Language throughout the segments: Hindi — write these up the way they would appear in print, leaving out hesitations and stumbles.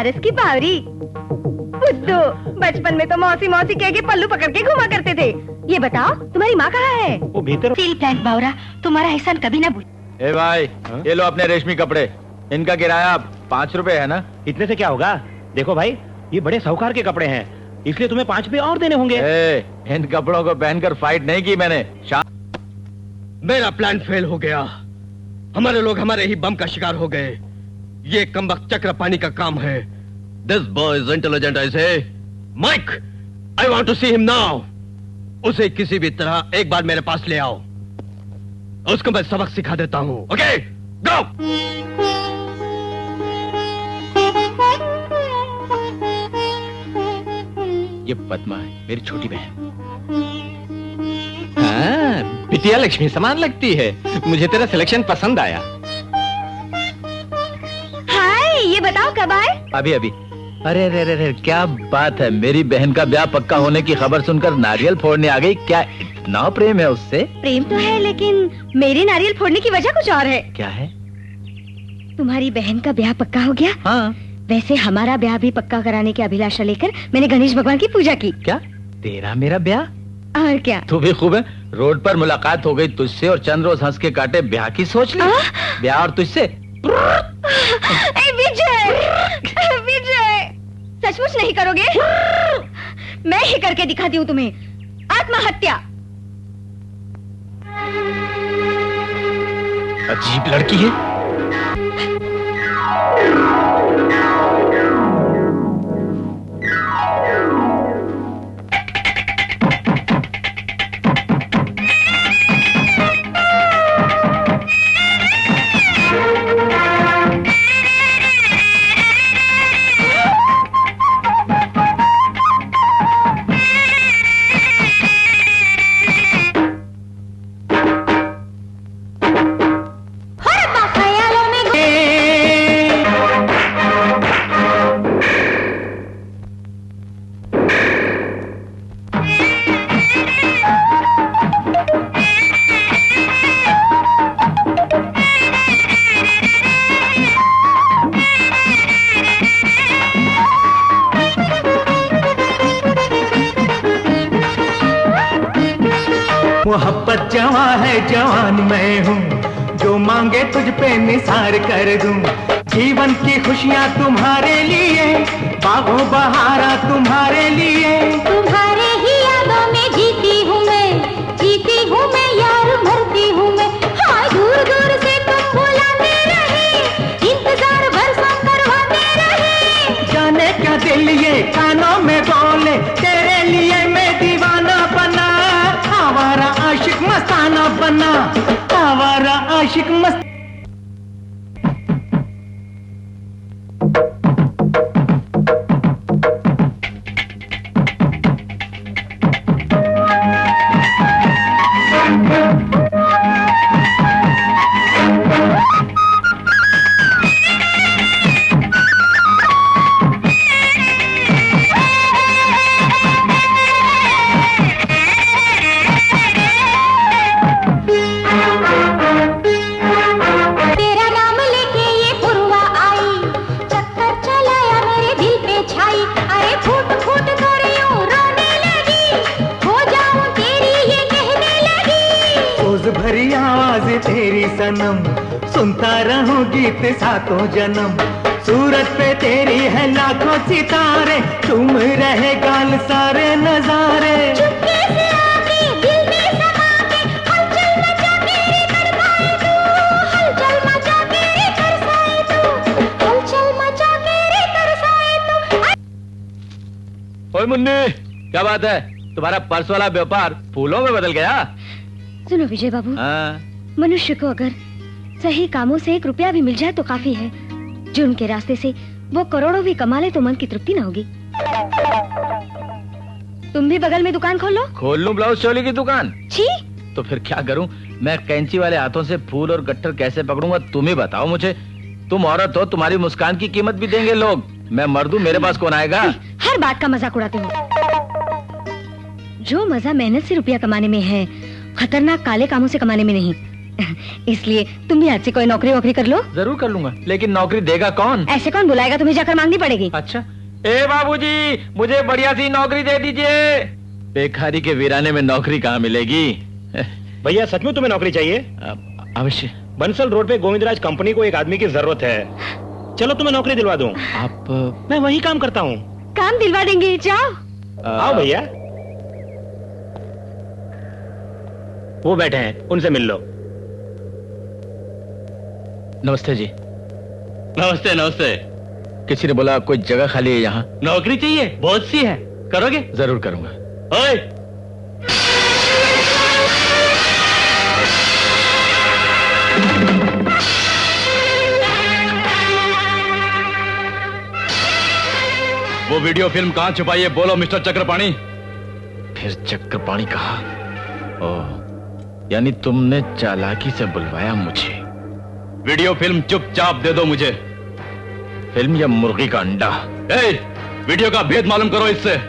बनारस की बावरी। बुद्धू, बचपन में तो मौसी मौसी कह के पल्लू पकड़ के घुमा करते थे। ये बताओ तुम्हारी माँ कहाँ है? वो भीतर। स्टील प्लांट बावरा, तुम्हारा एहसान कभी ना भूल। ए भाई, ये लो अपने रेशमी कपड़े। इनका किराया 5 रुपए है ना? इतने से क्या होगा? देखो भाई, ये बड़े साहूकार के कपड़े हैं, इसलिए तुम्हें 5 रुपए और देने होंगे। इन कपड़ों को पहनकर फाइट नहीं की मैंने। मेरा प्लान फेल हो गया। हमारे लोग हमारे ही बम का शिकार हो गए। ये कमबख्त चक्रपाणी का काम है। This boy is intelligent, I say. Mike, I want to see him now. उसे किसी भी तरह एक बार मेरे पास ले आओ, उसको मैं सबक सिखा देता हूँ। ओके, गो। ये पद्मा है, मेरी छोटी बहन। हाँ, बिटिया लक्ष्मी समान लगती है। मुझे तेरा सिलेक्शन पसंद आया। हाय, ये बताओ कब आए? अभी अभी। अरे रे रे रे, क्या बात है, मेरी बहन का ब्याह पक्का होने की खबर सुनकर नारियल फोड़ने आ गई। क्या इतना प्रेम है उससे? प्रेम तो है, लेकिन मेरी नारियल फोड़ने की वजह कुछ और है। क्या है? तुम्हारी बहन का ब्याह पक्का हो गया। हाँ। वैसे हमारा ब्याह भी पक्का कराने की अभिलाषा लेकर मैंने गणेश भगवान की पूजा की। क्या तेरा मेरा ब्याह? और क्या? तू भी खूब है। रोड पर मुलाकात हो गई तुझसे और चंद रोज हंस के काटे, ब्याह की सोच ली। ब्याह और तुझसे? विजय, विजय, सचमुच नहीं करोगे? मैं ही करके दिखाती हूँ तुम्हें। आत्महत्या। अजीब लड़की है। मोहब्बत जवां है, जवान मैं हूँ, जो मांगे तुझ पे निसार कर दूं। जीवन की खुशियाँ तुम्हारे लिए, बागों बहारा तुम्हारे लिए। तुम्हारे ही यादों में जीती हूँ मैं यार, मरती हूँ मैं। हाँ, दूर दूर से तुम बुलाते रहे, इंतजार बरसों करवाते रहे। जाने क्या दिल ये कानों में बोले, तेरे लिए मैं दीवाना बना। आवारा आशिक मस्ताना बना, आवारा आशिक मस्त। भरी आवाज तेरी सनम, सुनता रहूं गीत सातों जन्म। सूरत पे तेरी है लाखों सितारे, तुम रहे गाल सारे नजारे। चुपके से आके दिल में समा के, हलचल मचा के रे तरसाए तू, हलचल मचा के रे तरसाए तू, हलचल मचा के रे तरसाए तू। ओए मुन्नी, क्या बात है, तुम्हारा पर्स वाला व्यापार फूलों में बदल गया? सुनो विजय बाबू, मनुष्य को अगर सही कामों से 1 रुपया भी मिल जाए तो काफी है। जो उनके रास्ते से वो करोड़ों भी कमा ले तो मन की तृप्ति न होगी। तुम भी बगल में दुकान खोल लो। खोल लूं ब्लाउज चोली की दुकान? छी, तो फिर क्या करूं? मैं कैंची वाले हाथों से फूल और गट्टर कैसे पकड़ूंगा, तुम ही बताओ मुझे। तुम औरत हो, तुम्हारी मुस्कान की कीमत भी देंगे लोग। मैं मर्द हूं, मेरे पास कौन आएगा? हर बात का मजाक उड़ाते हो। जो मजा मेहनत से रुपया कमाने में है, खतरनाक काले कामों से कमाने में नहीं। इसलिए तुम भी आज से कोई नौकरी वोकरी कर लो। जरूर कर लूंगा, लेकिन नौकरी देगा कौन? ऐसे कौन बुलाएगा, तुम्हें जाकर मांगनी पड़ेगी। अच्छा, ए बाबूजी, मुझे बढ़िया सी नौकरी दे दीजिए। बेकारी के वीराने में नौकरी कहाँ मिलेगी? भैया सच में तुम्हें नौकरी चाहिए? अवश्य। बंसल रोड पे गोविंदराज कंपनी को एक आदमी की जरूरत है। चलो तुम्हें नौकरी दिलवा दूं। आप? मैं वही काम करता हूँ। काम दिलवा देंगे, जाओ। आओ भैया, वो बैठे हैं, उनसे मिल लो। नमस्ते जी। नमस्ते नमस्ते। किसी ने बोला कोई जगह खाली है यहाँ? नौकरी चाहिए? बहुत सी है, करोगे? जरूर करूंगा। ओए, वो वीडियो फिल्म कहाँ छुपाई है? बोलो मिस्टर चक्रपाणी। फिर चक्रपाणी कहा? ओह, यानी तुमने चालाकी से बुलवाया मुझे। वीडियो फिल्म चुपचाप दे दो मुझे। फिल्म या मुर्गी का अंडा? ए, वीडियो का भेद मालूम करो इससे।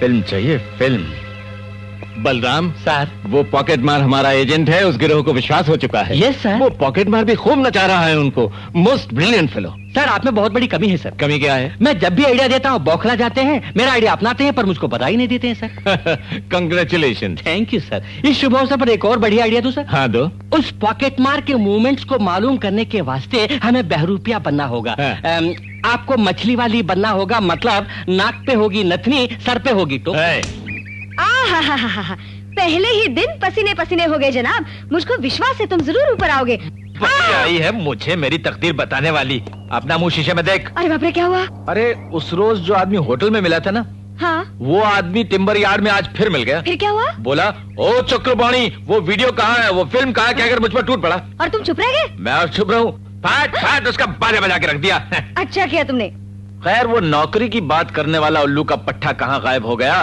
फिल्म चाहिए, फिल्म। बलराम सर, वो पॉकेट मार हमारा एजेंट है, उस गिरोह को विश्वास हो चुका है। Yes sir. वो पॉकेट मार भी खूब नचा रहा है उनको। Most brilliant fellow. सर, आप में बहुत बड़ी कमी है सर। कमी क्या है? मैं जब भी आइडिया देता हूँ बौखला जाते हैं, मेरा आइडिया अपनाते हैं पर मुझको बता ही नहीं देते हैं sir. Congratulation. Thank you sir. इस शुभ अवसर पर एक और बढ़िया आइडिया दूं सर। हाँ दो। उस पॉकेट मार के मूवमेंट्स को मालूम करने के वास्ते हमें बहरूपिया बनना होगा। हाँ। आपको मछली वाली बनना होगा, मतलब नाक पे होगी नथनी, सर पे होगी तो। पहले ही दिन पसीने पसीने हो गए जनाब। मुझको विश्वास है तुम जरूर ऊपर आओगे। आई है मुझे मेरी तकदीर बताने वाली। अपना मुंह शीशे में देख। अरे बाप रे, क्या हुआ? अरे उस रोज जो आदमी होटल में मिला था ना, हाँ, वो आदमी टिम्बर यार्ड में आज फिर मिल गया। फिर क्या हुआ? बोला, ओ चक्रपाणी, वो वीडियो कहाँ है, वो फिल्म कहाँ है, क्या कर मुझ पर टूट पड़ा। और तुम चुप रह गए? मैं और चुप रहूं? फाट फाट उसका बाजे बजा के रख दिया। अच्छा किया तुमने। खैर वो नौकरी की बात करने वाला उल्लू का पट्टा कहाँ गायब हो गया?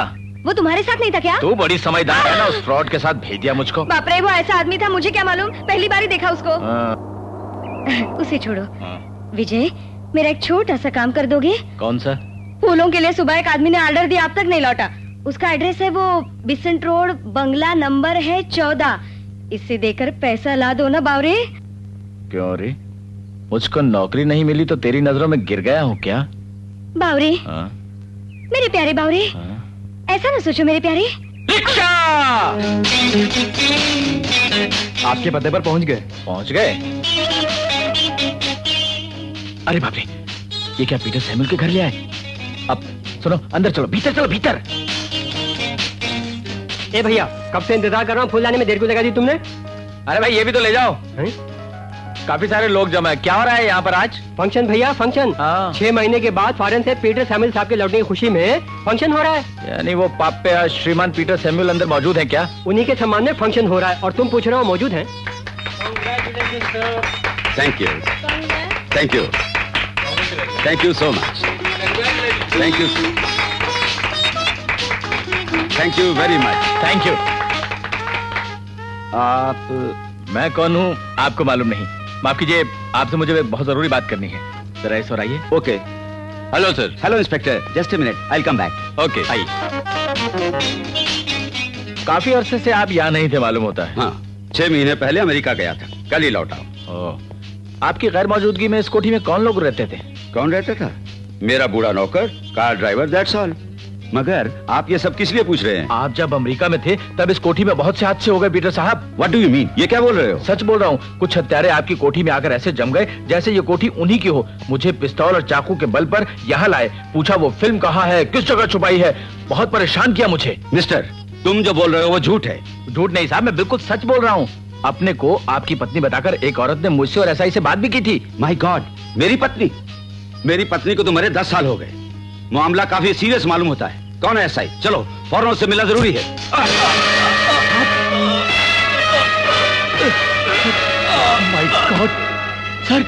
वो तुम्हारे साथ नहीं था क्या? तू बड़ी समझदार है ना, उस फ्रॉड के साथ भेज दिया मुझको। बाप रे, वो ऐसा आदमी था, मुझे क्या मालूम, पहली बार ही देखा उसको। उसे छोड़ो। विजय, मेरा एक छोटा सा काम कर दोगे? कौन सा? फूलों के लिए सुबह एक आदमी ने ऑर्डर दिया, अब तक नहीं लौटा। उसका एड्रेस है वो बिसेंट रोड, बंगला नंबर है 14। इससे देकर पैसा ला दो ना बावरे। क्यों रे, मुझको नौकरी नहीं मिली तो तेरी नजरों में गिर गया हूँ क्या? बावरे, मेरे प्यारे बावरे, ऐसा ना सोचो मेरे प्यारे। रिक्शा! आपके पते पर पहुंच गए। पहुंच गए? अरे बाप रे, ये क्या पीटर सैमुअल के घर ले आए? अब सुनो, अंदर चलो, भीतर चलो, भीतर। ए भैया, कब से इंतजार कर रहा हूँ, फूल लाने में देर क्यों लगा दी तुमने? अरे भाई ये भी तो ले जाओ। काफी सारे लोग जमा है, क्या हो रहा है यहाँ पर आज? फंक्शन भैया, फंक्शन। 6 महीने के बाद फॉरेन से पीटर सैमुअल साहब के लौटने की खुशी में फंक्शन हो रहा है। यानी वो पापे श्रीमान पीटर सैमुअल अंदर मौजूद है क्या? उन्हीं के सम्मान में फंक्शन हो रहा है और तुम पूछ रहे हो मौजूद हैं? Thank you, thank you, thank you so much, thank you, thank you very much, thank you. आप, मैं कौन हूँ आपको मालूम नहीं? माफ कीजिए, आपसे मुझे बहुत जरूरी बात करनी है, जरा इस ओर आइए। Okay. Hello sir. Hello inspector, just a minute, I will come back. Okay, आइए। काफी अरसे से आप यहाँ नहीं थे मालूम होता है। हाँ, 6 महीने पहले अमेरिका गया था, कल ही लौटा। आपकी गैर मौजूदगी में इस कोठी में कौन लोग रहते थे? कौन रहता था? मेरा बूढ़ा नौकर, कार ड्राइवर, दैट्स ऑल। मगर आप ये सब किस लिए पूछ रहे हैं? आप जब अमेरिका में थे तब इस कोठी में बहुत से हादसे हो गए पीटर साहब। What do you mean? ये क्या बोल रहे हो? सच बोल रहा हूँ, कुछ हत्यारे आपकी कोठी में आकर ऐसे जम गए जैसे ये कोठी उन्हीं की हो। मुझे पिस्तौल और चाकू के बल पर यहाँ लाए, पूछा वो फिल्म कहाँ है, किस जगह छुपाई है, बहुत परेशान किया मुझे। मिस्टर, तुम जो बोल रहे हो वो झूठ है। झूठ नहीं साहब, मैं बिल्कुल सच बोल रहा हूँ। अपने को आपकी पत्नी बताकर एक औरत ने मुझसे और एसआई से बात भी की थी। माय गॉड, मेरी पत्नी? मेरी पत्नी को तो मरे 10 साल हो गए। मामला काफी सीरियस मालूम होता है। कौन है एसआई? चलो फौरन उससे मिलना जरूरी है। माय गॉड सर,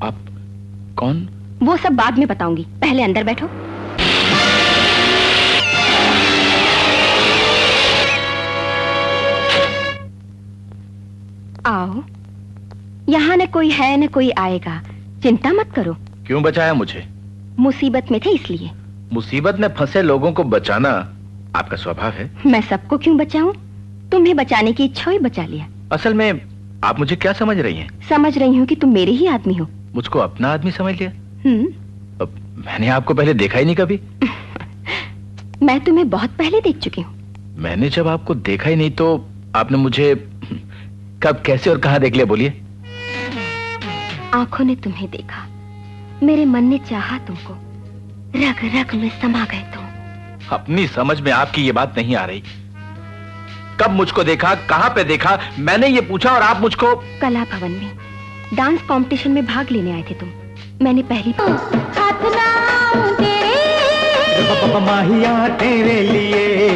आप कौन? वो सब बाद में बताऊंगी, पहले अंदर बैठो। आओ, यहाँ न कोई है न कोई आएगा, चिंता मत करो। क्यों बचाया मुझे? मुसीबत में थे इसलिए। मुसीबत में फंसे लोगों को बचाना आपका स्वभाव है। मैं सबको क्यों बचाऊं? तुम्हें बचाने की इच्छा ही बचा लिया। असल में आप मुझे क्या समझ रही हैं? समझ रही हूँ कि तुम मेरे ही आदमी हो। मुझको अपना आदमी समझ लिया? अब मैंने आपको पहले देखा ही नहीं कभी। मैं तुम्हें बहुत पहले देख चुकी हूँ। मैंने जब आपको देखा ही नहीं तो आपने मुझे कब, कैसे और कहाँ देख लिया बोलिए? आंखों ने तुम्हें देखा, मेरे मन ने चाहा तुमको, रग रग में समा गए तुम। अपनी समझ में आपकी ये बात नहीं आ रही। कब मुझको देखा, कहाँ पे देखा, मैंने ये पूछा और आप मुझको? कला भवन में डांस कंपटीशन में भाग लेने आए थे तुम। मैंने पहली बार माहिया तेरे लिए